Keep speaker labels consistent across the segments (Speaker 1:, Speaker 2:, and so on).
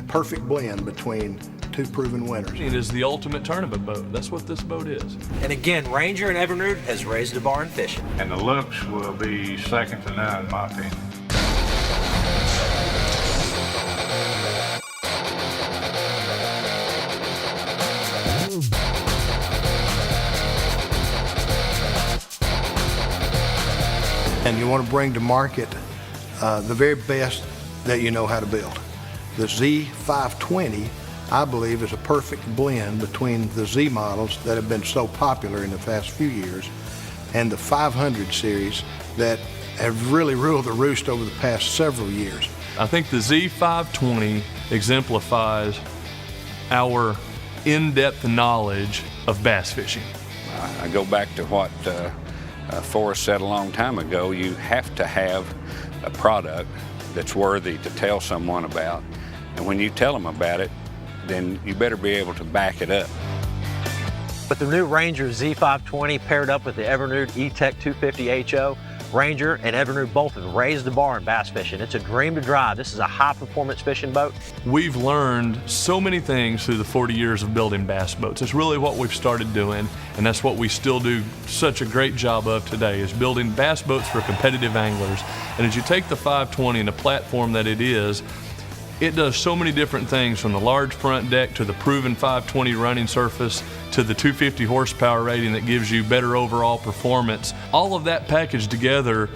Speaker 1: perfect blend between two proven winners.
Speaker 2: It is the ultimate tournament boat. That's what this boat is.
Speaker 3: And again, Ranger and Evinrude has raised the bar in fishing.
Speaker 4: And the looks will be second to none, in my opinion.
Speaker 1: And you want to bring to market the very best that you know how to build. The Z520, I believe, is a perfect blend between the Z models that have been so popular in the past few years and the 500 series that have really ruled the roost over the past several years.
Speaker 2: I think the Z520 exemplifies our in-depth knowledge of bass fishing.
Speaker 5: I go back to what Forrest said a long time ago. You have to have a product that's worthy to tell someone about. And when you tell them about it, then you better be able to back it up.
Speaker 3: With the new Ranger Z520 paired up with the Evinrude E-Tech 250 HO, Ranger and Evinrude both have raised the bar in bass fishing. It's a dream to drive. This is a high-performance fishing boat.
Speaker 2: We've learned so many things through the 40 years of building bass boats. It's really what we've started doing, and that's what we still do such a great job of today, is building bass boats for competitive anglers. And as you take the 520 and the platform that it is, it does so many different things, from the large front deck to the proven 520 running surface to the 250 horsepower rating that gives you better overall performance. All of that packaged together,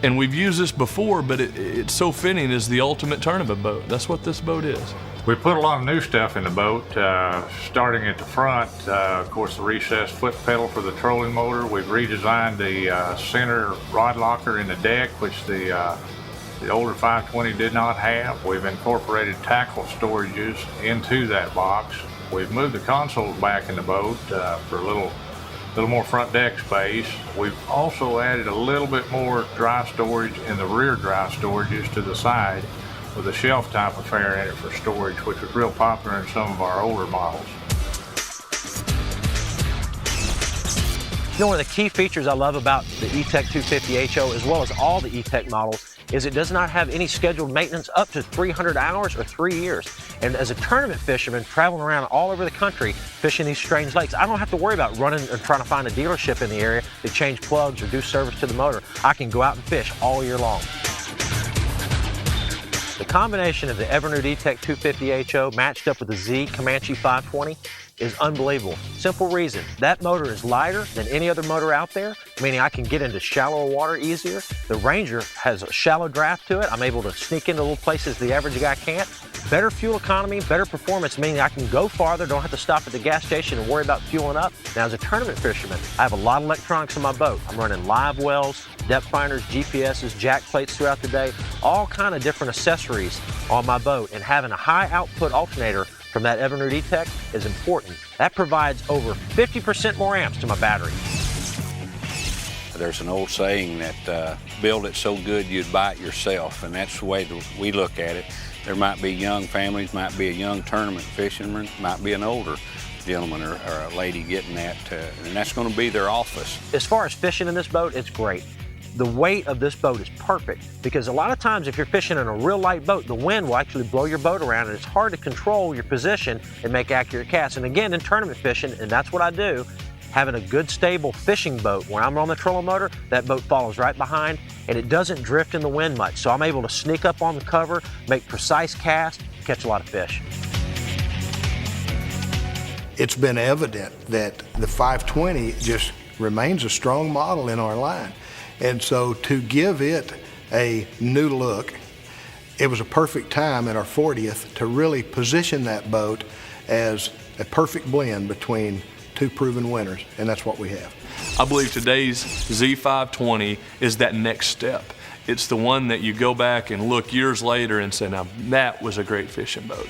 Speaker 2: and we've used this before, but it's so fitting, is the ultimate tournament boat. That's what this boat is.
Speaker 4: We put a lot of new stuff in the boat, starting at the front. Of course, the recessed foot pedal for the trolling motor. We've redesigned the center rod locker in the deck, which the older 520 did not have. We've incorporated tackle storages into that box. We've moved the consoles back in the boat for a little more front deck space. We've also added a little bit more dry storage in the rear dry storages to the side, with a shelf type affair in it for storage, which was real popular in some of our older models.
Speaker 3: You know, one of the key features I love about the E-Tech 250 HO, as well as all the E-Tech models, is it does not have any scheduled maintenance up to 300 hours or 3 years. And as a tournament fisherman traveling around all over the country fishing these strange lakes, I don't have to worry about running and trying to find a dealership in the area to change plugs or do service to the motor. I can go out and fish all year long. The combination of the Evinrude E-Tech 250 HO matched up with the Z Comanche 520 is unbelievable. Simple reason, that motor is lighter than any other motor out there, meaning I can get into shallower water easier. The Ranger has a shallow draft to it. I'm able to sneak into little places the average guy can't. Better fuel economy, better performance, meaning I can go farther, don't have to stop at the gas station and worry about fueling up. Now, as a tournament fisherman, I have a lot of electronics in my boat. I'm running live wells, depth finders, GPSs, jack plates throughout the day, all kind of different accessories on my boat, and having a high output alternator from that Evinrude E-Tech is important. That provides over 50% more amps to my battery.
Speaker 5: There's an old saying that build it so good you'd buy it yourself, and that's the way that we look at it. There might be young families, might be a young tournament fisherman, might be an older gentleman or a lady getting that, and that's going to be their office.
Speaker 3: As far as fishing in this boat, it's great. The weight of this boat is perfect, because a lot of times if you're fishing in a real light boat, the wind will actually blow your boat around, and it's hard to control your position and make accurate casts. And again, in tournament fishing, and that's what I do, having a good stable fishing boat, when I'm on the trolling motor, that boat follows right behind, and it doesn't drift in the wind much. So I'm able to sneak up on the cover, make precise casts, catch a lot of fish.
Speaker 1: It's been evident that the 520 just remains a strong model in our line. And so to give it a new look, it was a perfect time at our 40th to really position that boat as a perfect blend between two proven winners, and that's what we have.
Speaker 2: I believe today's Z520 is that next step. It's the one that you go back and look years later and say, now that was a great fishing boat.